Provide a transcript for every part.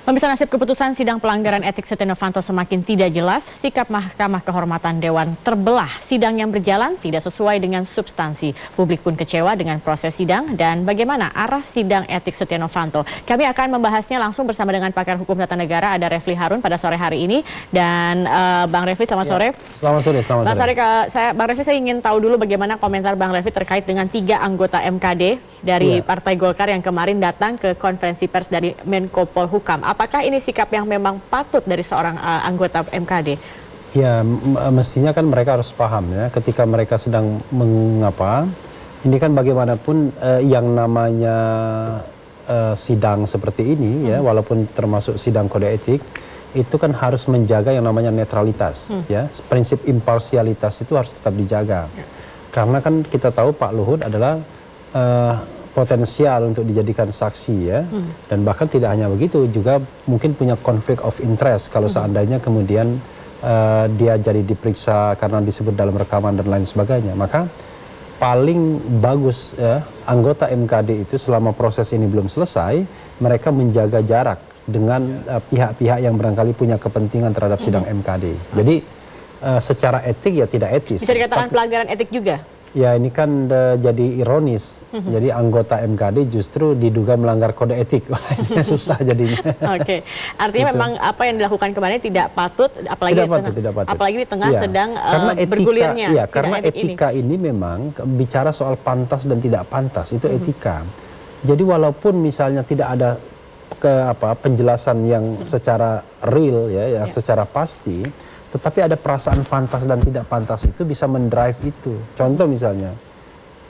Pemirsa, nasib keputusan sidang pelanggaran etik Setia Novanto semakin tidak jelas. Sikap Mahkamah Kehormatan Dewan terbelah. Sidang yang berjalan tidak sesuai dengan substansi. Publik pun kecewa dengan proses sidang dan bagaimana arah sidang etik Setia Novanto. Kami akan membahasnya langsung bersama dengan pakar hukum tata negara, ada Refli Harun pada sore hari ini. Dan Bang Refli, selamat sore. Selamat sore. Bang Refli, saya ingin tahu dulu bagaimana komentar Bang Refli terkait dengan 3 anggota MKD dari Partai Golkar yang kemarin datang ke konferensi pers dari Menko Polhukam. Apakah ini sikap yang memang patut dari seorang anggota MKD? Ya, mestinya kan mereka harus paham ya, ketika mereka sedang mengapa, ini kan bagaimanapun yang namanya sidang seperti ini ya, walaupun termasuk sidang kode etik, itu kan harus menjaga yang namanya netralitas ya, prinsip imparsialitas itu harus tetap dijaga. Karena kan kita tahu Pak Luhut adalah potensial untuk dijadikan saksi ya, dan bahkan tidak hanya begitu, juga mungkin punya konflik of interest kalau seandainya kemudian dia jadi diperiksa karena disebut dalam rekaman dan lain sebagainya. Maka paling bagus ya, anggota MKD itu selama proses ini belum selesai, mereka menjaga jarak dengan pihak-pihak yang barangkali punya kepentingan terhadap sidang MKD. Jadi secara etik ya tidak etis. Bisa dikatakan pelanggaran etik juga? Ya, ini kan jadi ironis. Jadi anggota MKD justru diduga melanggar kode etik. Susah jadinya. Oke. Artinya memang apa yang dilakukan kemarin tidak patut, apalagi tidak patut. Apalagi di tengah sedang etika, bergulirnya. Ya, karena etika ini memang bicara soal pantas dan tidak pantas, itu etika. Jadi walaupun misalnya tidak ada penjelasan yang secara real ya, yang secara pasti, tetapi ada perasaan pantas dan tidak pantas itu bisa mendrive itu. Contoh misalnya,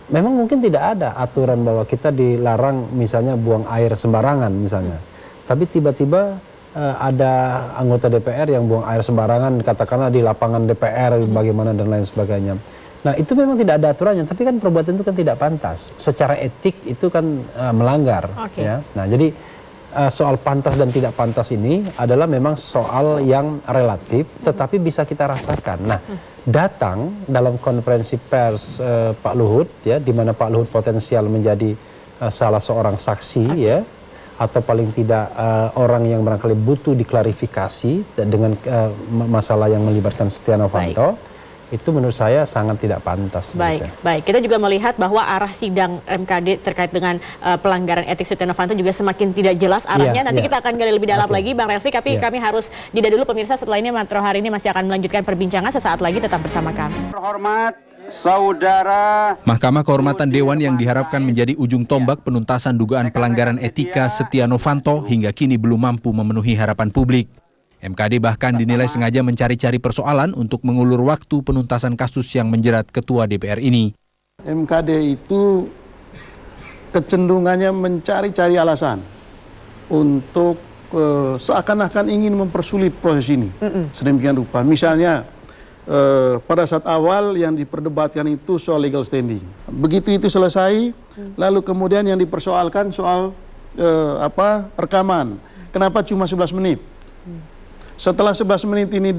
memang mungkin tidak ada aturan bahwa kita dilarang misalnya buang air sembarangan misalnya. Tapi tiba-tiba ada anggota DPR yang buang air sembarangan, katakanlah di lapangan DPR bagaimana dan lain sebagainya. Nah, itu memang tidak ada aturannya, tapi kan perbuatan itu kan tidak pantas. Secara etik itu kan melanggar. Ya. Nah, jadi soal pantas dan tidak pantas ini adalah memang soal yang relatif, tetapi bisa kita rasakan. Nah, datang dalam konferensi pers Pak Luhut, ya, di mana Pak Luhut potensial menjadi salah seorang saksi, ya, atau paling tidak orang yang barangkali butuh diklarifikasi dengan masalah yang melibatkan Setia Novanto. Itu menurut saya sangat tidak pantas. Baik. Kita juga melihat bahwa arah sidang MKD terkait dengan pelanggaran etik Setia Novanto juga semakin tidak jelas arahnya. Nanti kita akan gali lebih dalam lagi, Bang Refli. Tapi kami harus jeda dulu, pemirsa. Setelah ini Metro hari ini masih akan melanjutkan perbincangan. Sesaat lagi tetap bersama kami. Terhormat Saudara Mahkamah Kehormatan Dewan yang diharapkan menjadi ujung tombak penuntasan dugaan pelanggaran etika Setia Novanto hingga kini belum mampu memenuhi harapan publik. MKD bahkan dinilai sengaja mencari-cari persoalan untuk mengulur waktu penuntasan kasus yang menjerat Ketua DPR ini. MKD itu kecenderungannya mencari-cari alasan untuk seakan-akan ingin mempersulit proses ini. Sedemikian rupa. Misalnya pada saat awal yang diperdebatkan itu soal legal standing. Begitu itu selesai, lalu kemudian yang dipersoalkan soal rekaman. Kenapa cuma 11 menit? Setelah 11 menit ini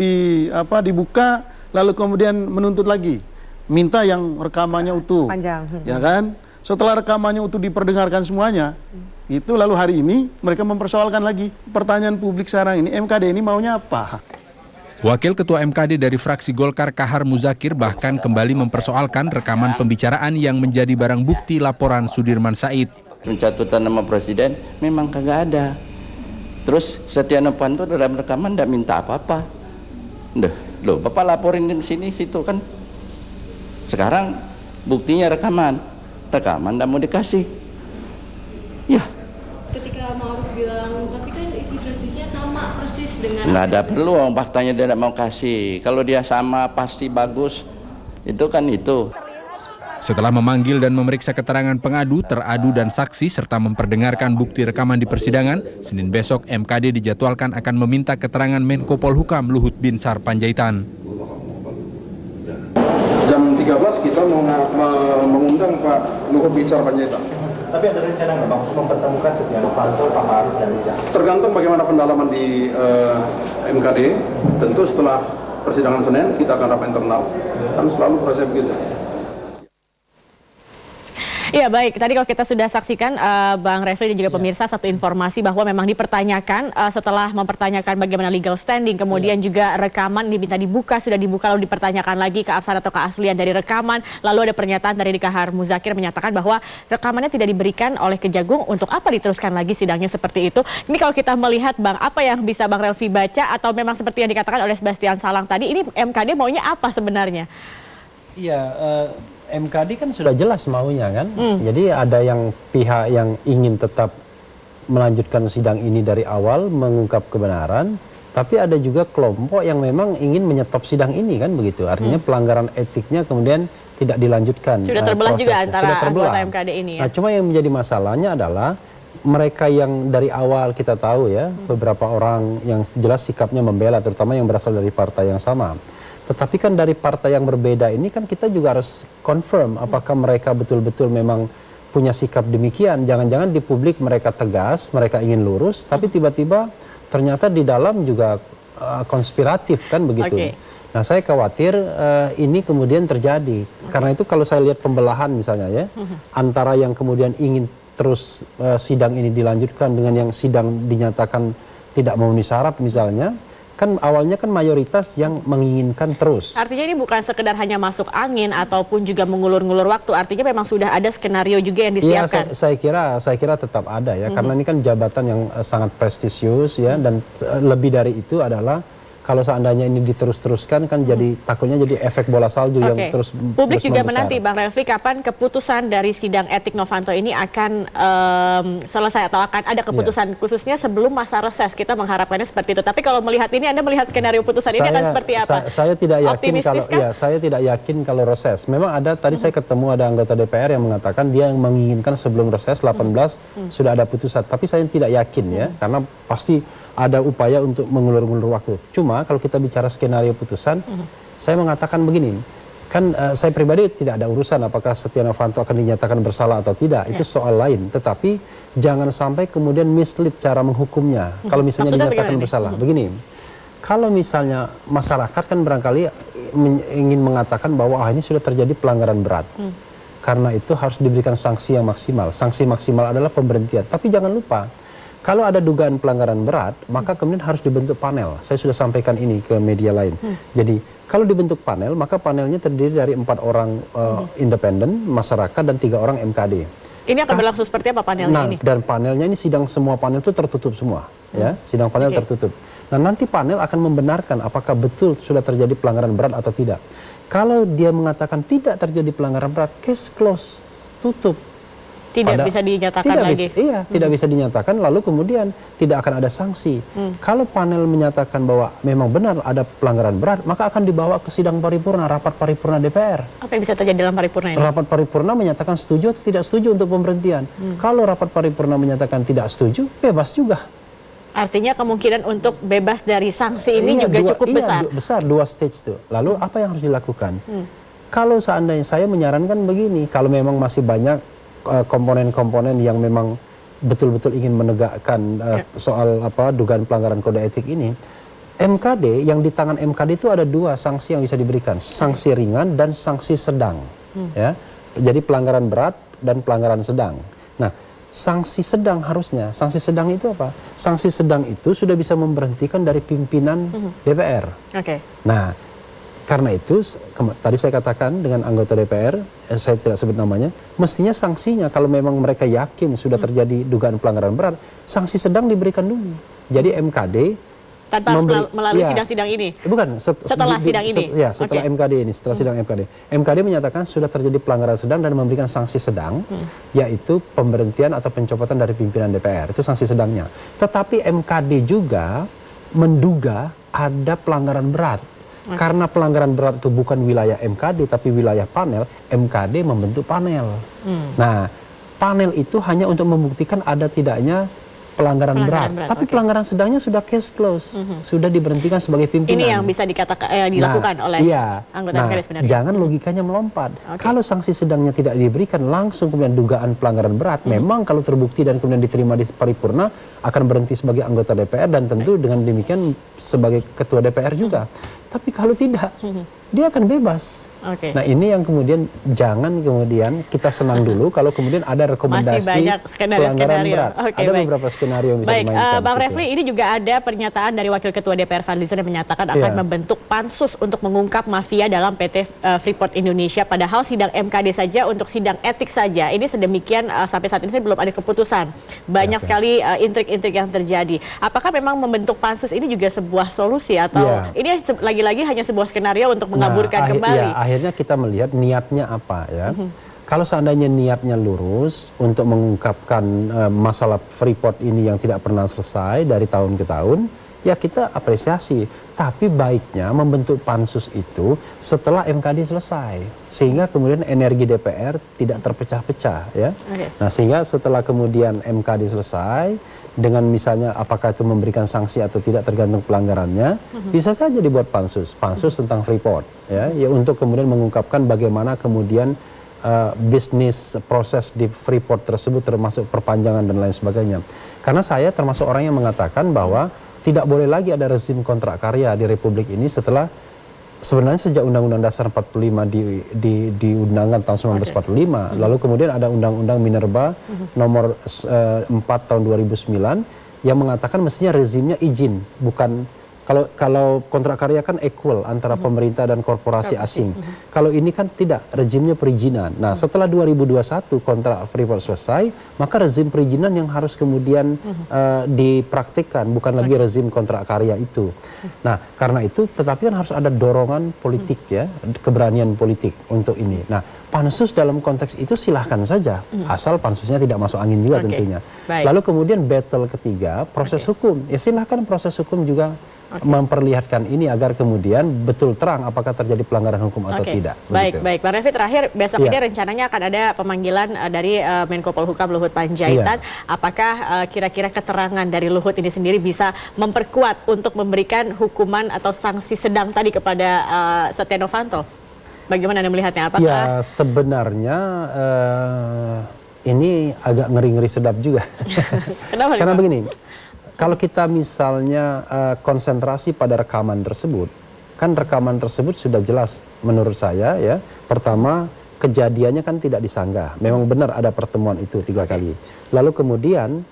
dibuka, lalu kemudian menuntut lagi, minta yang rekamannya utuh, panjang, ya kan? Setelah rekamannya utuh diperdengarkan semuanya, itu lalu hari ini mereka mempersoalkan lagi. Pertanyaan publik sekarang ini, MKD ini maunya apa? Wakil Ketua MKD dari fraksi Golkar Kahar Muzakir bahkan kembali mempersoalkan rekaman pembicaraan yang menjadi barang bukti laporan Sudirman Said. Pencatutan nama presiden memang kagak ada. Terus Setia Novanto dalam rekaman tidak minta apa-apa. Loh, Bapak laporin di sini situ kan. Sekarang buktinya rekaman tidak mau dikasih. Ya. Ketika Ma'ruf bilang, tapi kan isi flash-disknya sama persis dengan. Nggak ada perlu, faktanya dia tidak mau kasih. Kalau dia sama pasti bagus. Itu kan itu. Setelah memanggil dan memeriksa keterangan pengadu, teradu, dan saksi, serta memperdengarkan bukti rekaman di persidangan, Senin besok MKD dijadwalkan akan meminta keterangan Menko Polhukam Luhut Binsar Panjaitan. Jam 13 kita mau mengundang Pak Luhut Binsar Panjaitan. Tapi ada rencana nggak Bang untuk mempertemukan Setia Novanto, Pak Ma'ruf, dan Riza? Tergantung bagaimana pendalaman di MKD. Tentu setelah persidangan Senin kita akan rapat internal. Kan selalu proses begitu. Iya baik, tadi kalau kita sudah saksikan Bang Refli dan juga pemirsa satu informasi bahwa memang dipertanyakan setelah mempertanyakan bagaimana legal standing, kemudian juga rekaman diminta dibuka, sudah dibuka lalu dipertanyakan lagi keabsahan atau keaslian dari rekaman, lalu ada pernyataan dari Dikahar Muzakir menyatakan bahwa rekamannya tidak diberikan oleh Kejagung, untuk apa diteruskan lagi sidangnya seperti itu. Ini kalau kita melihat Bang, apa yang bisa Bang Refli baca atau memang seperti yang dikatakan oleh Sebastian Salang tadi, ini MKD maunya apa sebenarnya? Iya, MKD kan sudah jelas maunya kan. Jadi ada yang pihak yang ingin tetap melanjutkan sidang ini dari awal, mengungkap kebenaran, tapi ada juga kelompok yang memang ingin menyetop sidang ini kan begitu. Artinya pelanggaran etiknya kemudian tidak dilanjutkan. Sudah terbelah juga antara terbelah. anggota MKD ini ya. Nah, cuma yang menjadi masalahnya adalah mereka yang dari awal kita tahu ya, beberapa orang yang jelas sikapnya membela, terutama yang berasal dari partai yang sama. Tetapi kan dari partai yang berbeda ini kan kita juga harus confirm apakah mereka betul-betul memang punya sikap demikian. Jangan-jangan di publik mereka tegas, mereka ingin lurus, tapi tiba-tiba ternyata di dalam juga konspiratif kan begitu. Nah saya khawatir ini kemudian terjadi. Karena itu kalau saya lihat pembelahan misalnya ya, antara yang kemudian ingin terus sidang ini dilanjutkan dengan yang sidang dinyatakan tidak memenuhi syarat misalnya, kan awalnya kan mayoritas yang menginginkan terus. Artinya ini bukan sekedar hanya masuk angin ataupun juga mengulur-ngulur waktu, artinya memang sudah ada skenario juga yang disiapkan. Iya, saya kira tetap ada ya, karena ini kan jabatan yang sangat prestisius ya, dan lebih dari itu adalah kalau seandainya ini diterus-teruskan kan jadi takutnya jadi efek bola salju yang terus publik terus juga membesar. menanti Bang Refli kapan keputusan dari sidang etik Novanto ini akan selesai atau akan ada keputusan khususnya sebelum masa reses. Kita mengharapkannya seperti itu. Tapi kalau melihat ini, Anda melihat skenario putusan ini akan seperti apa? Saya tidak yakin kalau saya tidak yakin kalau reses. Memang ada tadi saya ketemu ada anggota DPR yang mengatakan dia yang menginginkan sebelum reses 18 sudah ada putusan. Tapi saya tidak yakin ya, karena pasti ada upaya untuk mengulur-ngulur waktu. Cuma kalau kita bicara skenario putusan, saya mengatakan begini, kan saya pribadi tidak ada urusan apakah Setia Novanto akan dinyatakan bersalah atau tidak, itu soal lain. Tetapi jangan sampai kemudian mislead cara menghukumnya. Kalau misalnya dinyatakan bersalah, begini, kalau misalnya masyarakat kan barangkali ingin mengatakan bahwa ini sudah terjadi pelanggaran berat. Karena itu harus diberikan sanksi yang maksimal. Sanksi maksimal adalah pemberhentian. Tapi jangan lupa, kalau ada dugaan pelanggaran berat, maka kemudian harus dibentuk panel. Saya sudah sampaikan ini ke media lain. Jadi kalau dibentuk panel, maka panelnya terdiri dari 4 orang independen, masyarakat, dan 3 orang MKD. Ini akan berlangsung seperti apa panelnya ini? Dan panelnya ini sidang semua panel itu tertutup semua. Ya, sidang panel tertutup. Nah nanti panel akan membenarkan apakah betul sudah terjadi pelanggaran berat atau tidak. Kalau dia mengatakan tidak terjadi pelanggaran berat, case close, tutup. Tidak bisa dinyatakan lagi. Tidak bisa dinyatakan, lalu kemudian tidak akan ada sanksi. Kalau panel menyatakan bahwa memang benar ada pelanggaran berat, maka akan dibawa ke sidang paripurna, rapat paripurna DPR. Apa yang bisa terjadi dalam paripurna ini? Rapat paripurna menyatakan setuju atau tidak setuju untuk pemberhentian. Kalau rapat paripurna menyatakan tidak setuju, bebas juga. Artinya kemungkinan untuk bebas dari sanksi ini juga cukup besar. Besar, 2 stage itu. Lalu apa yang harus dilakukan? Kalau seandainya saya menyarankan begini, kalau memang masih banyak komponen-komponen yang memang betul-betul ingin menegakkan soal dugaan pelanggaran kode etik ini, MKD, yang di tangan MKD itu ada 2 sanksi yang bisa diberikan, sanksi ringan dan sanksi sedang. Ya, jadi pelanggaran berat dan pelanggaran sedang. Nah, sanksi sedang harusnya, sanksi sedang itu apa? Sanksi sedang itu sudah bisa memberhentikan dari pimpinan DPR. Nah, karena itu, tadi saya katakan dengan anggota DPR, saya tidak sebut namanya, mestinya sanksinya kalau memang mereka yakin sudah terjadi dugaan pelanggaran berat, sanksi sedang diberikan dulu. Jadi MKD tanpa melalui sidang-sidang ini? Bukan, setelah sidang ini? Ya, setelah MKD ini, setelah sidang MKD. MKD menyatakan sudah terjadi pelanggaran sedang dan memberikan sanksi sedang, yaitu pemberhentian atau pencopotan dari pimpinan DPR. Itu sanksi sedangnya. Tetapi MKD juga menduga ada pelanggaran berat. Karena pelanggaran berat itu bukan wilayah MKD tapi wilayah panel, MKD membentuk panel. Nah, panel itu hanya untuk membuktikan ada tidaknya pelanggaran berat. Tapi pelanggaran sedangnya sudah case close, sudah diberhentikan sebagai pimpinan. Ini yang bisa dilakukan oleh anggota MKD sebenarnya. Jangan logikanya melompat. Kalau sanksi sedangnya tidak diberikan, langsung kemudian dugaan pelanggaran berat, memang kalau terbukti dan kemudian diterima di paripurna, akan berhenti sebagai anggota DPR dan tentu dengan demikian sebagai ketua DPR juga. Tapi kalau tidak, dia akan bebas. Oke. Nah ini yang kemudian jangan kemudian kita senang dulu kalau kemudian ada rekomendasi Masih banyak pelanggaran skenario. berat. Oke, Ada baik. beberapa skenario yang bisa Baik, dimainkan. Bang di situ. Refli, ini juga ada pernyataan dari Wakil Ketua DPR Fadlizon yang menyatakan akan membentuk pansus untuk mengungkap mafia dalam PT Freeport Indonesia. Padahal sidang MKD saja untuk sidang etik saja. Ini sedemikian sampai saat ini belum ada keputusan. Banyak sekali intrik-intrik yang terjadi. Apakah memang membentuk pansus ini juga sebuah solusi atau ini lagi-lagi hanya sebuah skenario untuk mengaburkan kembali? Akhirnya kita melihat niatnya apa ya. Kalau seandainya niatnya lurus untuk mengungkapkan masalah Freeport ini yang tidak pernah selesai dari tahun ke tahun, ya kita apresiasi. Tapi baiknya membentuk pansus itu setelah MKD selesai, sehingga kemudian energi DPR tidak terpecah-pecah ya. Nah sehingga setelah kemudian MKD selesai, dengan misalnya apakah itu memberikan sanksi atau tidak tergantung pelanggarannya, bisa saja dibuat pansus tentang Freeport ya untuk kemudian mengungkapkan bagaimana kemudian bisnis proses di Freeport tersebut termasuk perpanjangan dan lain sebagainya. Karena saya termasuk orang yang mengatakan bahwa tidak boleh lagi ada rezim kontrak karya di Republik ini setelah sebenarnya sejak Undang-Undang Dasar 45 diundangkan tahun 1945, lalu kemudian ada Undang-Undang Minerba nomor 4 tahun 2009 yang mengatakan mestinya rezimnya izin, bukan kalau kontrak karya kan equal antara pemerintah dan korporasi asing. Kalau ini kan tidak, rezimnya perizinan. Nah, setelah 2021 kontrak Freeport selesai, maka rezim perizinan yang harus kemudian dipraktikkan, bukan lagi rezim kontrak karya itu. Nah, karena itu tetapi kan harus ada dorongan politik ya, keberanian politik untuk ini. Nah, pansus dalam konteks itu silahkan saja, asal pansusnya tidak masuk angin juga tentunya. Lalu kemudian battle ketiga, proses hukum. Ya silahkan proses hukum juga memperlihatkan ini agar kemudian betul terang apakah terjadi pelanggaran hukum atau tidak. Baik, baik. Bang Refli, terakhir besok ini rencananya akan ada pemanggilan dari Menko Polhukam Luhut Panjaitan. Apakah kira-kira keterangan dari Luhut ini sendiri bisa memperkuat untuk memberikan hukuman atau sanksi sedang tadi kepada Setia Novanto? Bagaimana Anda melihatnya? Apakah? Ya sebenarnya ini agak ngeri-ngeri sedap juga. Kenapa? Karena begini. Kalau kita misalnya konsentrasi pada rekaman tersebut, kan rekaman tersebut sudah jelas menurut saya ya. Pertama, kejadiannya kan tidak disanggah. Memang benar ada pertemuan itu 3 kali. Lalu kemudian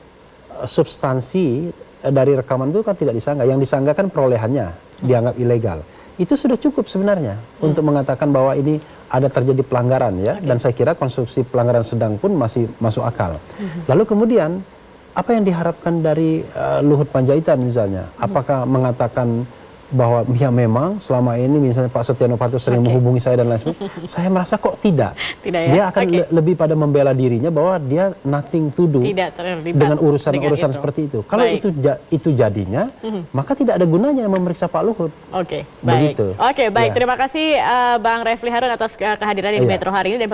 substansi dari rekaman itu kan tidak disanggah. Yang disanggah kan perolehannya dianggap ilegal. Itu sudah cukup sebenarnya untuk mengatakan bahwa ini ada terjadi pelanggaran ya. Dan saya kira konstruksi pelanggaran sedang pun masih masuk akal. Lalu kemudian apa yang diharapkan dari Luhut Panjaitan misalnya? Apakah mengatakan bahwa ya memang selama ini misalnya Pak Setia Novanto sering menghubungi saya dan lain sebagainya? Saya merasa kok tidak. Dia akan lebih pada membela dirinya bahwa dia nothing to do dengan urusan-urusan seperti itu. Kalau itu jadinya, maka tidak ada gunanya memeriksa Pak Luhut. Oke, baik. Terima kasih Bang Refli Harun atas kehadiran di Metro hari ini. Dan